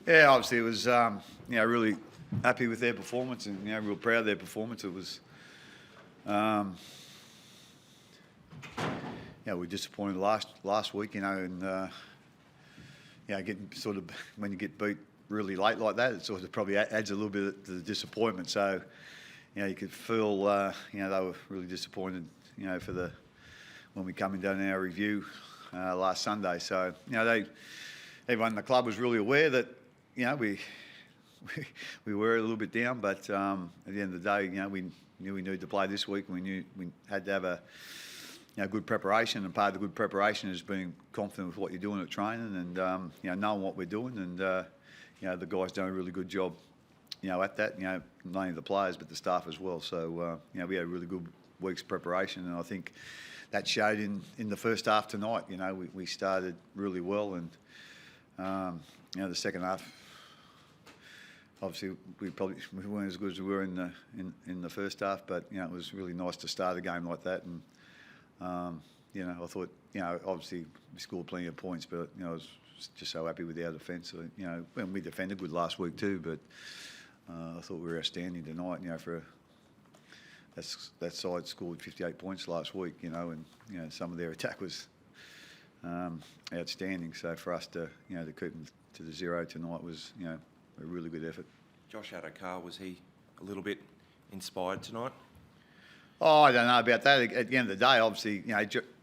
Yeah, obviously it was, really happy with their performance and, real proud of their performance. It was, we were disappointed last week, and, getting sort of, when you get beat really late like that, it sort of probably adds a little bit to the disappointment. So, you could feel, they were really disappointed, when we come in down our review last Sunday. So, everyone in the club was really aware that, we were a little bit down, but at the end of the day, we knew we needed to play this week. We knew we had to have a good preparation, and part of the good preparation is being confident with what you're doing at training and knowing what we're doing. And the guys done a really good job, at that. Not only the players but the staff as well. So we had a really good week's preparation, and I think that showed in the first half tonight. We started really well, and the second half, obviously we weren't as good as we were in the first half, but it was really nice to start a game like that. And I thought, obviously we scored plenty of points, but I was just so happy with our defence. And we defended good last week too, but I thought we were outstanding tonight. For that side scored 58 points last week, and some of their attack was outstanding. So for us to to keep them to the 0 tonight was a really good effort. Josh Adokar, was he a little bit inspired tonight? Oh, I don't know about that. At the end of the day, obviously,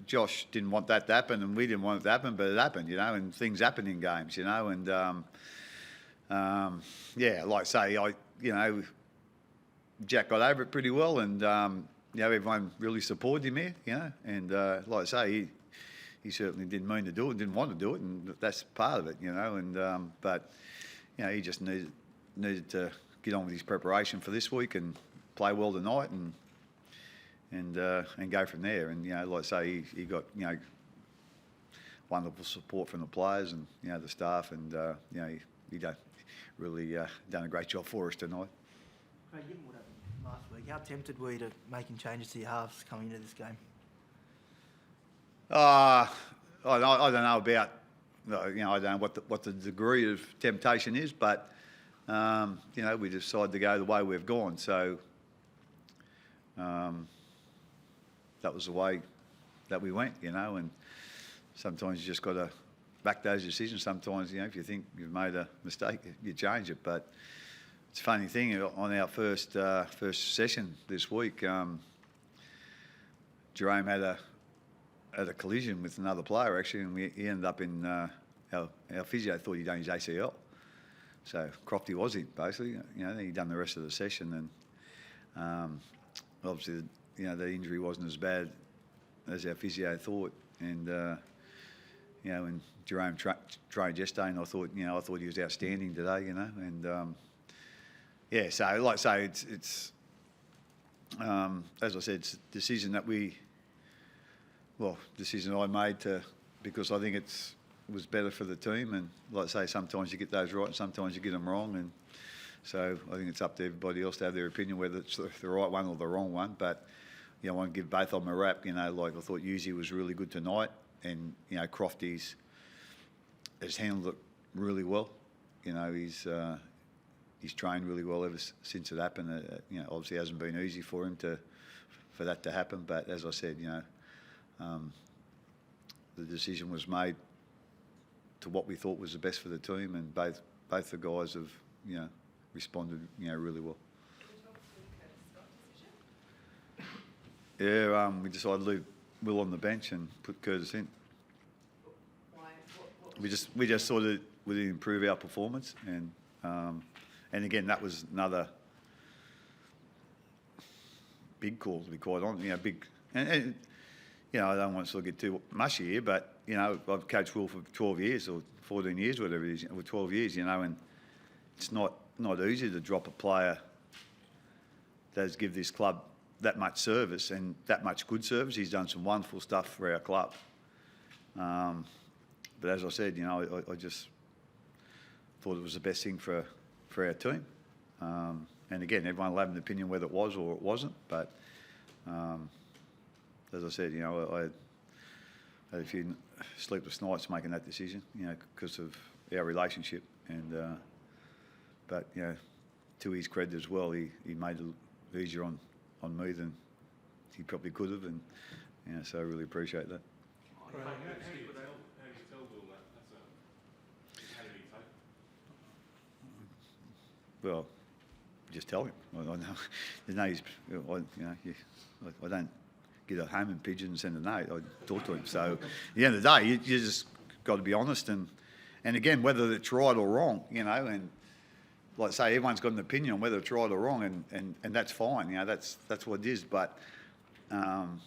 Josh didn't want that to happen, and we didn't want it to happen, but it happened, and things happen in games, and like I say, Jack got over it pretty well, and everyone really supported him here, and like I say, he certainly didn't mean to do it, didn't want to do it, and that's part of it, and but he just needed to get on with his preparation for this week and play well tonight, and go from there. And like I say, he got wonderful support from the players and the staff, and he really done a great job for us tonight. Craig, given what happened last week, how tempted were you to making changes to your halves coming into this game? I don't know about I don't know what the degree of temptation is, but we decided to go the way we've gone. So that was the way that we went, and sometimes you just got to back those decisions. Sometimes, if you think you've made a mistake, you change it. But it's a funny thing, on our first session this week, Jerome had a collision with another player, actually, and he ended up in our physio thought he'd done his ACL. So Crofty was it, basically. He'd done the rest of the session, and obviously, the injury wasn't as bad as our physio thought. And when Jerome trained yesterday, and I thought he was outstanding today, and so like I say, it's as I said, it's a decision that decision I made because I think it was better for the team. And like I say, sometimes you get those right and sometimes you get them wrong. And so I think it's up to everybody else to have their opinion whether it's the right one or the wrong one. But, I want to give both of them a rap. Like I thought Yuzi was really good tonight, and, Crofty's has handled it really well. He's trained really well ever since it happened. Obviously it hasn't been easy for him for that to happen. But as I said, the decision was made to what we thought was the best for the team, and both the guys have responded really well. Yeah, we decided to leave Will on the bench and put Curtis in. Why? We just thought it would improve our performance, and again that was another big call, to be quite honest. Big and I don't want to sort of get too mushy here, but I've coached Will for 12 years or 14 years, whatever it is, or 12 years, and it's not easy to drop a player that has given this club that much service and that much good service. He's done some wonderful stuff for our club. But as I said, I just thought it was the best thing for our team. And again, everyone will have an opinion whether it was or it wasn't. But as I said, I had a few sleepless nights making that decision, because of our relationship. And but to his credit as well, he made it easier on me than he probably could have, and so I really appreciate that. How do you tell Will that? How did he take it? Well, just tell him. I know. There's no, I don't get a homing pigeon and send a note. I talk to him. So at the end of the day, you just got to be honest, and again, whether it's right or wrong, and like I say, everyone's got an opinion on whether it's right or wrong, and that's fine. That's what it is. But the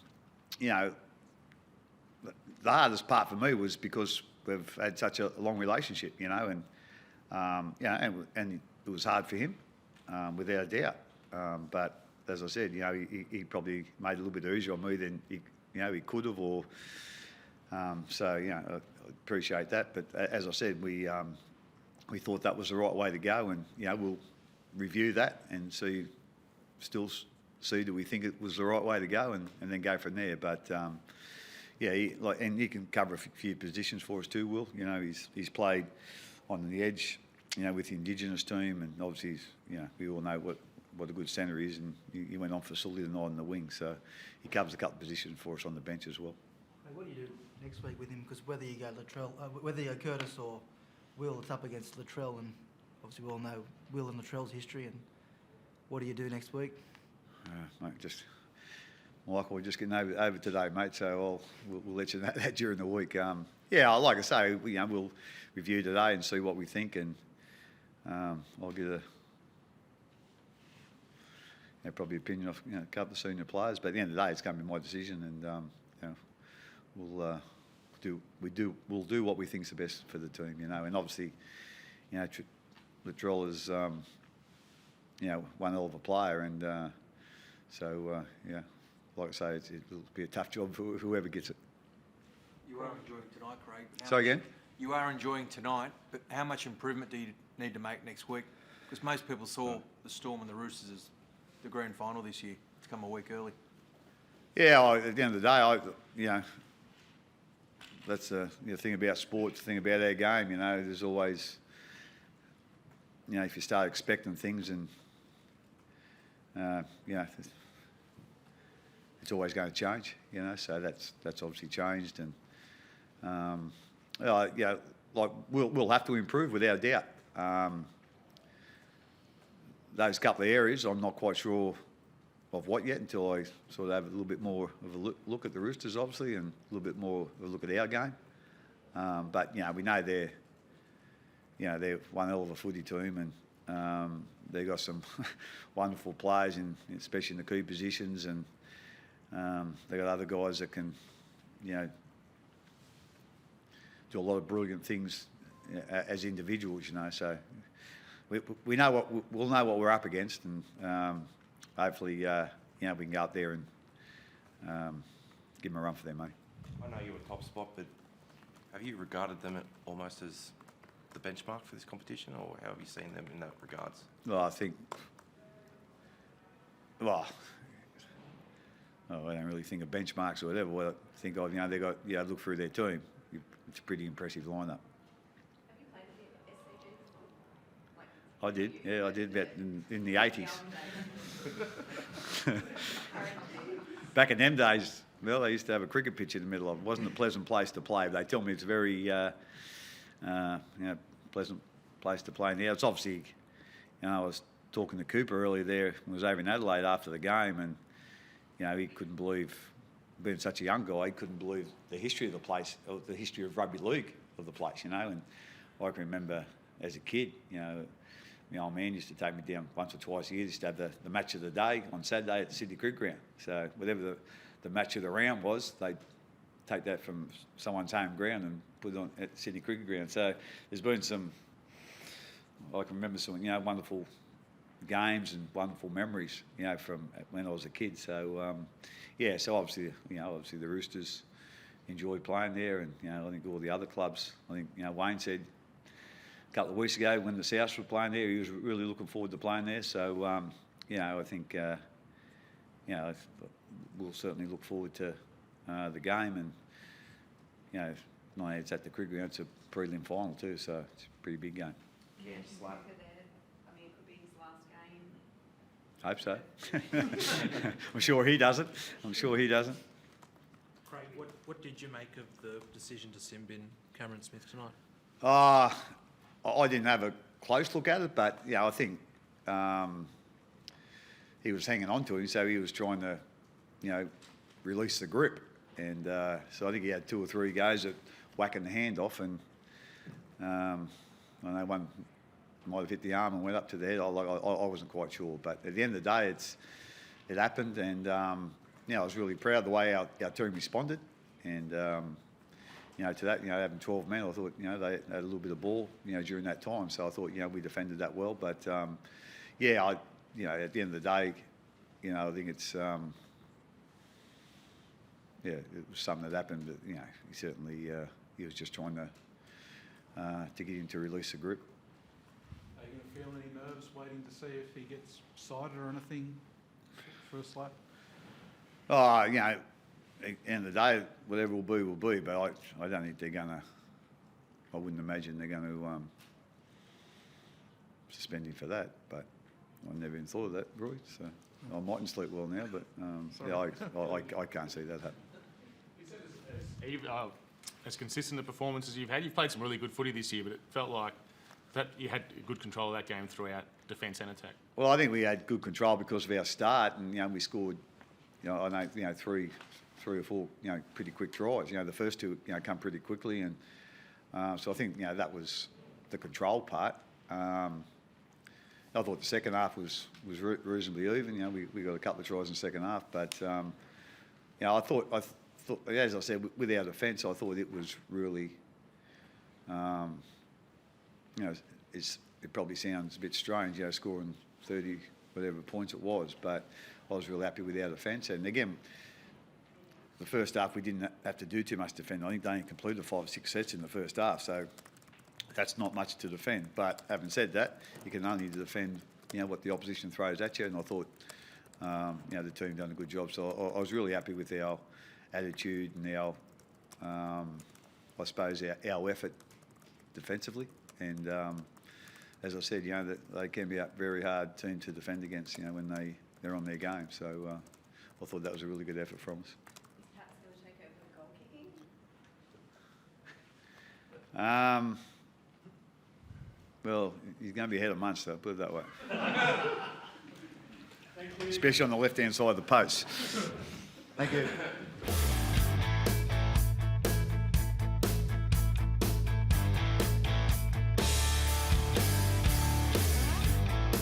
hardest part for me was because we've had such a long relationship, and it was hard for him, without a doubt. But as I said, he probably made it a little bit easier on me than he could have, or so I appreciate that. But as I said, we thought that was the right way to go, and we'll review that and see do we think it was the right way to go, and then go from there. But and he can cover a few positions for us too, Will. He's played on the edge, with the Indigenous team, and obviously, we all know what a good centre is, and he went on facility tonight on the wing, so he covers a couple of positions for us on the bench as well. Hey, what do you do next week with him? Because whether you go Latrell, whether you go Curtis or Will, it's up against Latrell, and obviously we all know Will and Latrell's history. And what do you do next week? Mate, Michael, we're just getting over today, mate. So we'll let you know that during the week. Like I say, we'll review today and see what we think, and I'll get probably opinion of a couple of senior players. But at the end of the day, it's going to be my decision, and we'll do what we think's the best for the team. And obviously, Latrell is one hell of a player, and like I say, it'll be a tough job for whoever gets it. You are enjoying tonight, Craig. So again? You are enjoying tonight, but how much improvement do you need to make next week? Because most people saw the Storm and the Roosters as the grand final this year. It's come a week early. Yeah, at the end of the day, that's the thing about sports, the thing about our game. There's always, if you start expecting things, and it's always going to change. So that's obviously changed, and we'll have to improve without a doubt. Those couple of areas, I'm not quite sure of what yet until I sort of have a little bit more of a look at the Roosters, obviously, and a little bit more of a look at our game. But we know they're one hell of a footy team, and they've got some wonderful players, especially in the key positions, and they've got other guys that can do a lot of brilliant things as individuals. So we'll know what we're up against, and hopefully we can go up there and give them a run for their money. I know you're a top spot, but have you regarded them almost as the benchmark for this competition, or how have you seen them in that regards? Well, I think, I don't really think of benchmarks or whatever. What I think of, they got, look through their team. It's a pretty impressive lineup. Have you played with the SCG before? I did back in the 80s. Back in them days, well, they used to have a cricket pitch in the middle of it. It wasn't a pleasant place to play. They tell me it's a very pleasant place to play. Now, it's obviously, I was talking to Cooper earlier there when I was over in Adelaide after the game, and, he couldn't believe, being such a young guy, he couldn't believe the history of the place, or the history of rugby league of the place, and I can remember as a kid, my old man used to take me down once or twice a year. Used to have the match of the day on Saturday at the Sydney Cricket Ground. So whatever the match of the round was, they'd take that from someone's home ground and put it on at the Sydney Cricket Ground. So there's been some, I can remember some, wonderful games and wonderful memories, from when I was a kid. So, so obviously the Roosters enjoyed playing there, and, I think all the other clubs, I think, Wayne said a couple of weeks ago when the Souths were playing there, he was really looking forward to playing there. So, I think, we'll certainly look forward to the game, and, not it's at the cricket ground, it's a prelim final too, so it's a pretty big game. Do you think they're, Hope so. I'm sure he doesn't. Craig, what did you make of the decision to sim bin Cameron Smith tonight? I didn't have a close look at it, but I think he was hanging on to him, so he was trying to, release the grip, and so I think he had 2 or 3 goes at whacking the hand off, and I know one might have hit the arm and went up to the head. I wasn't quite sure, but at the end of the day, it happened, and I was really proud of the way our team responded, and to that, having 12 men, I thought they had a little bit of ball during that time, so I thought we defended that well, but at the end of the day, I think it's it was something that happened, but he certainly he was just trying to get him to release the grip. Are you going to feel any nerves waiting to see if he gets cited or anything for a slap? At the end of the day, whatever will be, but I don't think they're going to, I wouldn't imagine they're going to suspend him for that, but I never even thought of that, Roy, so I mightn't sleep well now, but I can't see that happen. As consistent a performance as you've had, you've played some really good footy this year, but it felt like that you had good control of that game throughout defence and attack. Well, I think we had good control because of our start, and we scored, I know, 3 or 4, pretty quick tries. The first 2, come pretty quickly, and so I think that was the control part. I thought the second half was reasonably even. We got a couple of tries in the second half, but I thought, as I said, with our defence, I thought it was really, it probably sounds a bit strange, scoring 30 whatever points it was, but I was real happy with our defence. And again, the first half we didn't have to do too much defending. I think they only completed 5 or 6 sets in the first half, so that's not much to defend. But having said that, you can only defend, what the opposition throws at you. And I thought, the team done a good job. So I was really happy with our attitude and our, I suppose, our effort defensively. And as I said, that they can be a very hard team to defend against, when they're on their game. So I thought that was a really good effort from us. Is Tats going to take over the goal kicking? Well, he's going to be ahead of Munster, put it that way. Especially on the left-hand side of the post. Thank you.